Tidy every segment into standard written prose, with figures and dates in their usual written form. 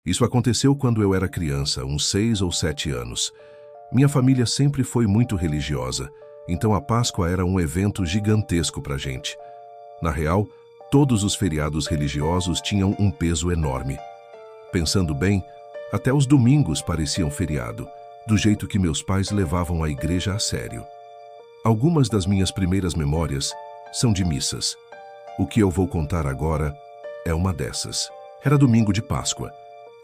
Isso aconteceu quando eu era criança, uns 6 ou 7 anos. Minha família sempre foi muito religiosa, então a Páscoa era um evento gigantesco pra gente. Na real, todos os feriados religiosos tinham um peso enorme. Pensando bem, até os domingos pareciam feriado, do jeito que meus pais levavam a igreja a sério. Algumas das minhas primeiras memórias são de missas. O que eu vou contar agora é uma dessas. Era domingo de Páscoa,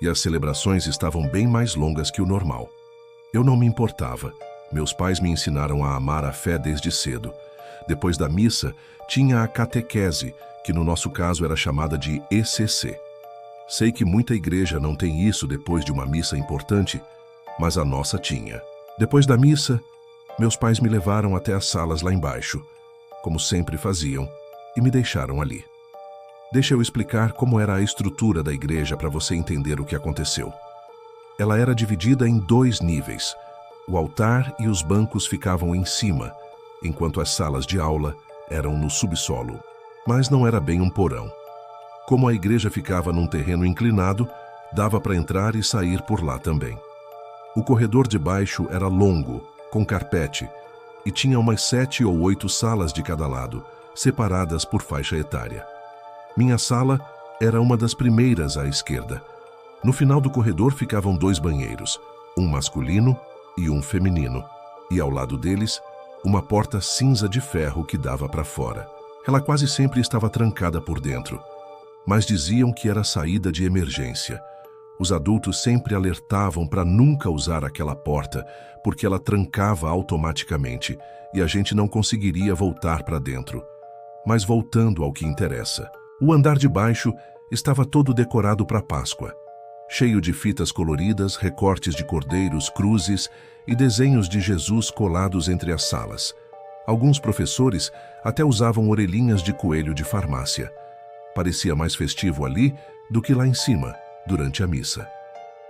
e as celebrações estavam bem mais longas que o normal. Eu não me importava. Meus pais me ensinaram a amar a fé desde cedo. Depois da missa, tinha a catequese, que no nosso caso era chamada de ECC. Sei que muita igreja não tem isso depois de uma missa importante, mas a nossa tinha. Depois da missa, meus pais me levaram até as salas lá embaixo, como sempre faziam, e me deixaram ali. Deixa eu explicar como era a estrutura da igreja para você entender o que aconteceu. Ela era dividida em 2 níveis. O altar e os bancos ficavam em cima, enquanto as salas de aula eram no subsolo. Mas não era bem um porão. Como a igreja ficava num terreno inclinado, dava para entrar e sair por lá também. O corredor de baixo era longo, com carpete, e tinha umas 7 ou 8 salas de cada lado, separadas por faixa etária. Minha sala era uma das primeiras à esquerda. No final do corredor ficavam 2 banheiros, um masculino e um feminino, e ao lado deles, uma porta cinza de ferro que dava para fora. Ela quase sempre estava trancada por dentro, mas diziam que era saída de emergência. Os adultos sempre alertavam para nunca usar aquela porta, porque ela trancava automaticamente e a gente não conseguiria voltar para dentro. Mas voltando ao que interessa. O andar de baixo estava todo decorado para Páscoa, cheio de fitas coloridas, recortes de cordeiros, cruzes e desenhos de Jesus colados entre as salas. Alguns professores até usavam orelhinhas de coelho de farmácia. Parecia mais festivo ali do que lá em cima, durante a missa.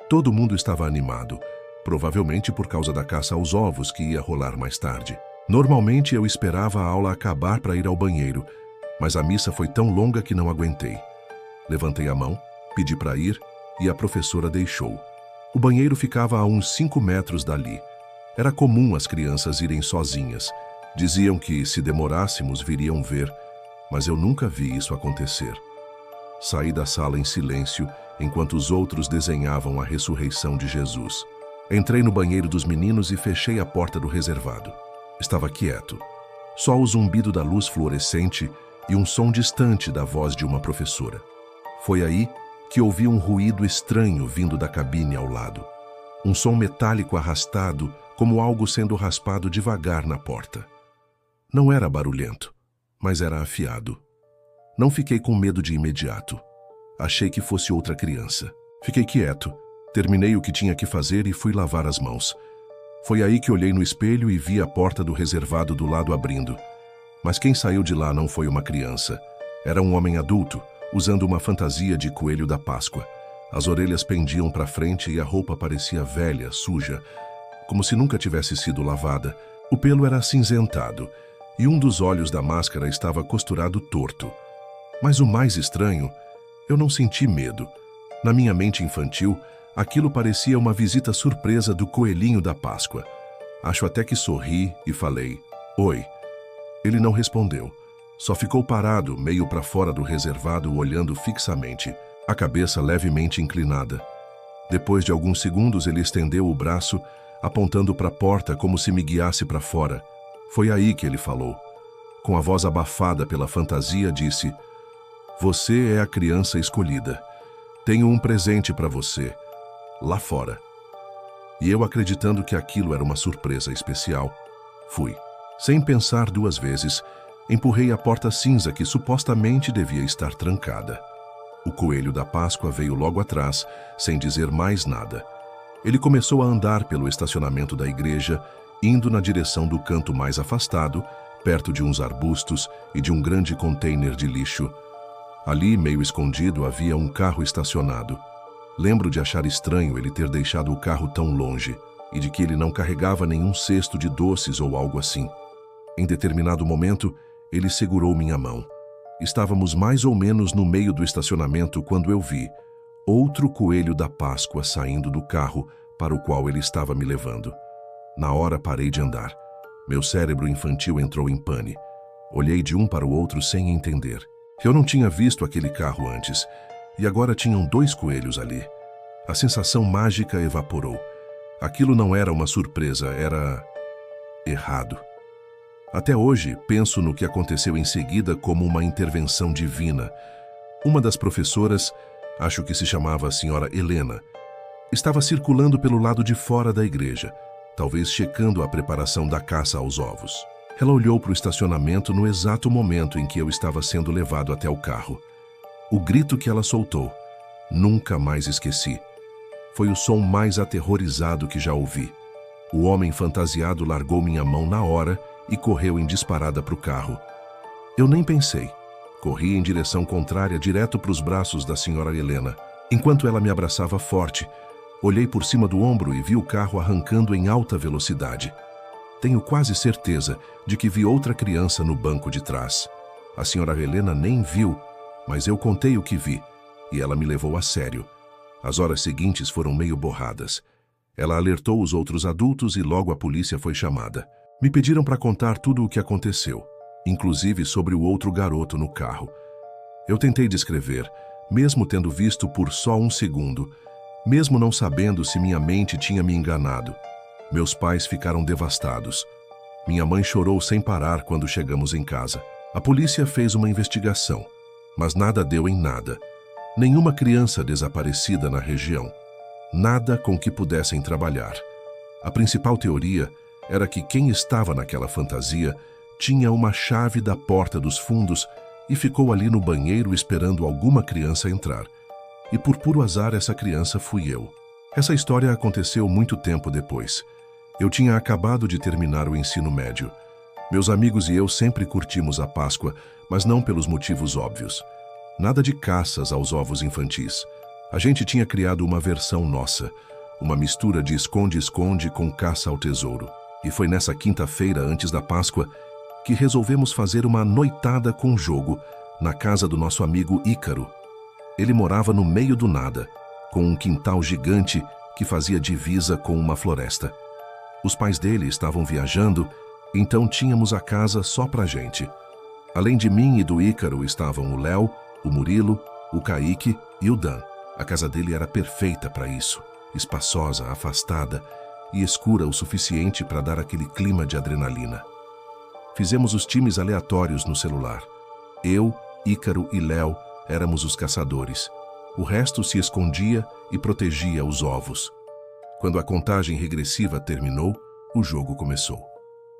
Todo mundo estava animado, provavelmente por causa da caça aos ovos que ia rolar mais tarde. Normalmente eu esperava a aula acabar para ir ao banheiro, mas a missa foi tão longa que não aguentei. Levantei a mão, pedi para ir e a professora deixou. O banheiro ficava a uns 5 metros dali. Era comum as crianças irem sozinhas. Diziam que, se demorássemos, viriam ver, mas eu nunca vi isso acontecer. Saí da sala em silêncio, enquanto os outros desenhavam a ressurreição de Jesus. Entrei no banheiro dos meninos e fechei a porta do reservado. Estava quieto. Só o zumbido da luz fluorescente e um som distante da voz de uma professora. Foi aí que ouvi um ruído estranho vindo da cabine ao lado. Um som metálico arrastado, como algo sendo raspado devagar na porta. Não era barulhento, mas era afiado. Não fiquei com medo de imediato. Achei que fosse outra criança. Fiquei quieto, terminei o que tinha que fazer e fui lavar as mãos. Foi aí que olhei no espelho e vi a porta do reservado do lado abrindo. Mas quem saiu de lá não foi uma criança. Era um homem adulto, usando uma fantasia de coelho da Páscoa. As orelhas pendiam para frente e a roupa parecia velha, suja, como se nunca tivesse sido lavada. O pelo era acinzentado e um dos olhos da máscara estava costurado torto. Mas o mais estranho, eu não senti medo. Na minha mente infantil, aquilo parecia uma visita surpresa do coelhinho da Páscoa. Acho até que sorri e falei, "Oi." Ele não respondeu. Só ficou parado, meio para fora do reservado, olhando fixamente, a cabeça levemente inclinada. Depois de alguns segundos, ele estendeu o braço, apontando para a porta como se me guiasse para fora. Foi aí que ele falou. Com a voz abafada pela fantasia, disse, "Você é a criança escolhida. Tenho um presente para você, lá fora." E eu, acreditando que aquilo era uma surpresa especial, fui. Sem pensar 2 vezes, empurrei a porta cinza que supostamente devia estar trancada. O coelho da Páscoa veio logo atrás, sem dizer mais nada. Ele começou a andar pelo estacionamento da igreja, indo na direção do canto mais afastado, perto de uns arbustos e de um grande container de lixo. Ali, meio escondido, havia um carro estacionado. Lembro de achar estranho ele ter deixado o carro tão longe e de que ele não carregava nenhum cesto de doces ou algo assim. Em determinado momento, ele segurou minha mão. Estávamos mais ou menos no meio do estacionamento quando eu vi outro coelho da Páscoa saindo do carro para o qual ele estava me levando. Na hora parei de andar. Meu cérebro infantil entrou em pane. Olhei de um para o outro sem entender. Eu não tinha visto aquele carro antes, e agora tinham 2 coelhos ali. A sensação mágica evaporou. Aquilo não era uma surpresa, era errado. Até hoje, penso no que aconteceu em seguida como uma intervenção divina. Uma das professoras, acho que se chamava a senhora Helena, estava circulando pelo lado de fora da igreja, talvez checando a preparação da caça aos ovos. Ela olhou para o estacionamento no exato momento em que eu estava sendo levado até o carro. O grito que ela soltou, nunca mais esqueci. Foi o som mais aterrorizado que já ouvi. O homem fantasiado largou minha mão na hora e correu em disparada para o carro. Eu nem pensei. Corri em direção contrária, direto para os braços da senhora Helena. Enquanto ela me abraçava forte, olhei por cima do ombro e vi o carro arrancando em alta velocidade. Tenho quase certeza de que vi outra criança no banco de trás. A senhora Helena nem viu, mas eu contei o que vi, e ela me levou a sério. As horas seguintes foram meio borradas. Ela alertou os outros adultos e logo a polícia foi chamada. Me pediram para contar tudo o que aconteceu, inclusive sobre o outro garoto no carro. Eu tentei descrever, mesmo tendo visto por só um segundo, mesmo não sabendo se minha mente tinha me enganado. Meus pais ficaram devastados. Minha mãe chorou sem parar quando chegamos em casa. A polícia fez uma investigação, mas nada deu em nada. Nenhuma criança desaparecida na região. Nada com que pudessem trabalhar. A principal teoria era que quem estava naquela fantasia tinha uma chave da porta dos fundos e ficou ali no banheiro esperando alguma criança entrar. E por puro azar essa criança fui eu. Essa história aconteceu muito tempo depois. Eu tinha acabado de terminar o ensino médio. Meus amigos e eu sempre curtimos a Páscoa, mas não pelos motivos óbvios. Nada de caças aos ovos infantis. A gente tinha criado uma versão nossa, uma mistura de esconde-esconde com caça ao tesouro. E foi nessa quinta-feira antes da Páscoa que resolvemos fazer uma noitada com jogo na casa do nosso amigo Ícaro. Ele morava no meio do nada, com um quintal gigante que fazia divisa com uma floresta. Os pais dele estavam viajando, então tínhamos a casa só pra gente. Além de mim e do Ícaro estavam o Léo, o Murilo, o Kaique e o Dan. A casa dele era perfeita para isso, espaçosa, afastada e escura o suficiente para dar aquele clima de adrenalina. Fizemos os times aleatórios no celular. Eu, Ícaro e Léo éramos os caçadores. O resto se escondia e protegia os ovos. Quando a contagem regressiva terminou, o jogo começou.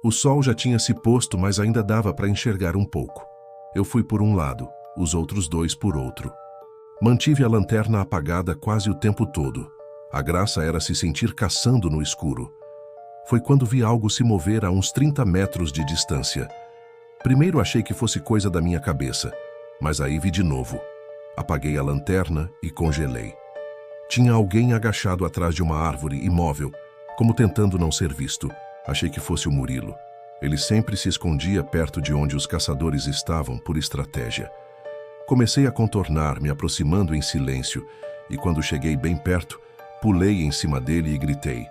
O sol já tinha se posto, mas ainda dava para enxergar um pouco. Eu fui por um lado, os outros 2 por outro. Mantive a lanterna apagada quase o tempo todo. A graça era se sentir caçando no escuro. Foi quando vi algo se mover a uns 30 metros de distância. Primeiro achei que fosse coisa da minha cabeça, mas aí vi de novo. Apaguei a lanterna e congelei. Tinha alguém agachado atrás de uma árvore imóvel, como tentando não ser visto. Achei que fosse o Murilo. Ele sempre se escondia perto de onde os caçadores estavam por estratégia. Comecei a contornar, me aproximando em silêncio, e quando cheguei bem perto, pulei em cima dele e gritei: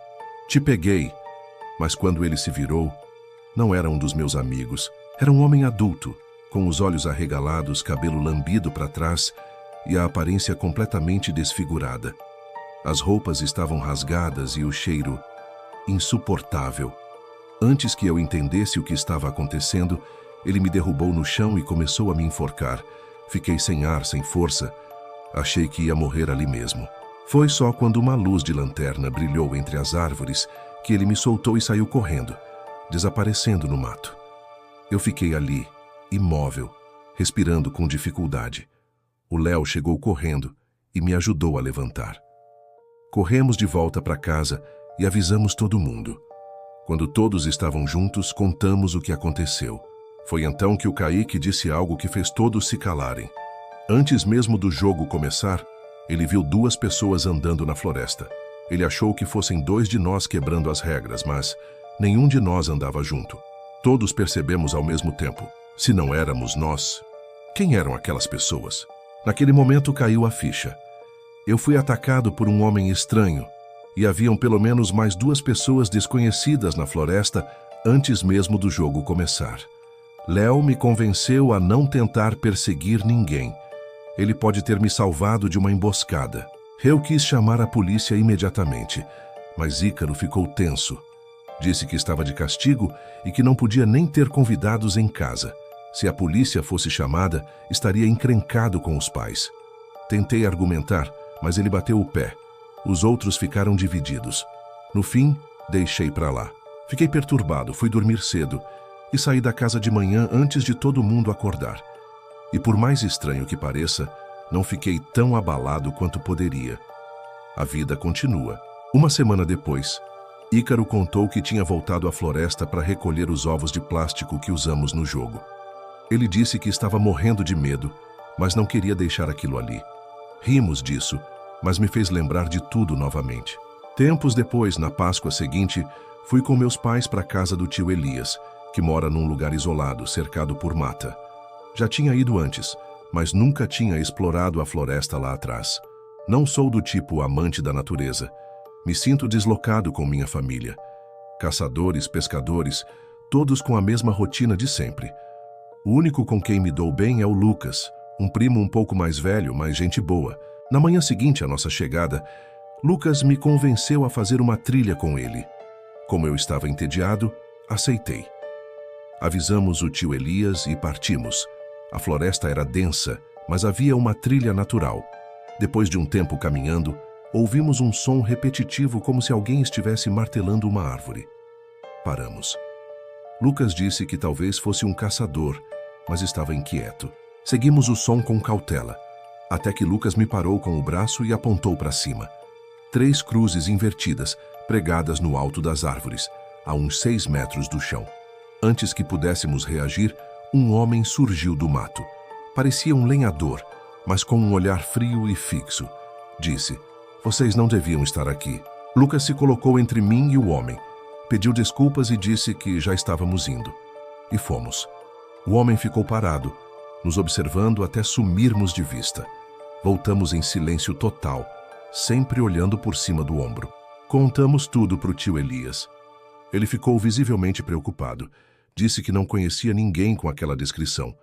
"Te peguei!" Mas quando ele se virou, não era um dos meus amigos. Era um homem adulto, com os olhos arregalados, cabelo lambido para trás e a aparência completamente desfigurada. As roupas estavam rasgadas e o cheiro insuportável. Antes que eu entendesse o que estava acontecendo, ele me derrubou no chão e começou a me enforcar. Fiquei sem ar, sem força. Achei que ia morrer ali mesmo. Foi só quando uma luz de lanterna brilhou entre as árvores que ele me soltou e saiu correndo, desaparecendo no mato. Eu fiquei ali, imóvel, respirando com dificuldade. O Léo chegou correndo e me ajudou a levantar. Corremos de volta para casa e avisamos todo mundo. Quando todos estavam juntos, contamos o que aconteceu. Foi então que o Kaique disse algo que fez todos se calarem. Antes mesmo do jogo começar, ele viu 2 pessoas andando na floresta. Ele achou que fossem 2 de nós quebrando as regras, mas nenhum de nós andava junto. Todos percebemos ao mesmo tempo. Se não éramos nós, quem eram aquelas pessoas? Naquele momento caiu a ficha. Eu fui atacado por um homem estranho e haviam pelo menos mais 2 pessoas desconhecidas na floresta antes mesmo do jogo começar. Léo me convenceu a não tentar perseguir ninguém. Ele pode ter me salvado de uma emboscada. Eu quis chamar a polícia imediatamente, mas Ícaro ficou tenso. Disse que estava de castigo e que não podia nem ter convidados em casa. Se a polícia fosse chamada, estaria encrencado com os pais. Tentei argumentar, mas ele bateu o pé. Os outros ficaram divididos. No fim, deixei para lá. Fiquei perturbado, fui dormir cedo e saí da casa de manhã antes de todo mundo acordar. E por mais estranho que pareça, não fiquei tão abalado quanto poderia. A vida continua. Uma semana depois, Ícaro contou que tinha voltado à floresta para recolher os ovos de plástico que usamos no jogo. Ele disse que estava morrendo de medo, mas não queria deixar aquilo ali. Rimos disso, mas me fez lembrar de tudo novamente. Tempos depois, na Páscoa seguinte, fui com meus pais para a casa do tio Elias, que mora num lugar isolado, cercado por mata. Já tinha ido antes, mas nunca tinha explorado a floresta lá atrás. Não sou do tipo amante da natureza. Me sinto deslocado com minha família. Caçadores, pescadores, todos com a mesma rotina de sempre. O único com quem me dou bem é o Lucas, um primo um pouco mais velho, mas gente boa. Na manhã seguinte à nossa chegada, Lucas me convenceu a fazer uma trilha com ele. Como eu estava entediado, aceitei. Avisamos o tio Elias e partimos. A floresta era densa, mas havia uma trilha natural. Depois de um tempo caminhando, ouvimos um som repetitivo como se alguém estivesse martelando uma árvore. Paramos. Lucas disse que talvez fosse um caçador, mas estava inquieto. Seguimos o som com cautela, até que Lucas me parou com o braço e apontou para cima. 3 cruzes invertidas, pregadas no alto das árvores, a uns 6 metros do chão. Antes que pudéssemos reagir, um homem surgiu do mato. Parecia um lenhador, mas com um olhar frio e fixo. Disse: "Vocês não deviam estar aqui." Lucas se colocou entre mim e o homem. Pediu desculpas e disse que já estávamos indo. E fomos. O homem ficou parado, nos observando até sumirmos de vista. Voltamos em silêncio total, sempre olhando por cima do ombro. Contamos tudo para o tio Elias. Ele ficou visivelmente preocupado. Disse que não conhecia ninguém com aquela descrição.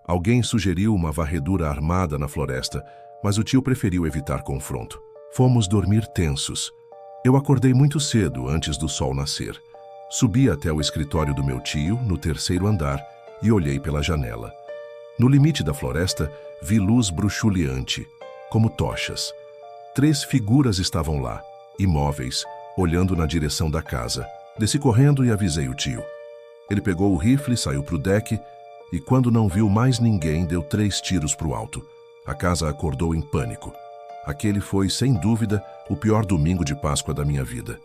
Alguém sugeriu uma varredura armada na floresta, mas o tio preferiu evitar confronto. Fomos dormir tensos. Eu acordei muito cedo, antes do sol nascer. Subi até o escritório do meu tio, no 3º andar, e olhei pela janela. No limite da floresta, vi luz bruxuleante, como tochas. 3 figuras estavam lá, imóveis, olhando na direção da casa. Desci correndo e avisei o tio. Ele pegou o rifle, saiu para o deck e, quando não viu mais ninguém, deu 3 tiros para o alto. A casa acordou em pânico. Aquele foi, sem dúvida, o pior domingo de Páscoa da minha vida.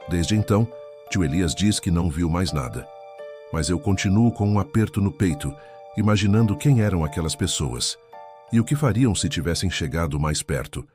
Desde então, tio Elias diz que não viu mais nada. Mas eu continuo com um aperto no peito, imaginando quem eram aquelas pessoas e o que fariam se tivessem chegado mais perto.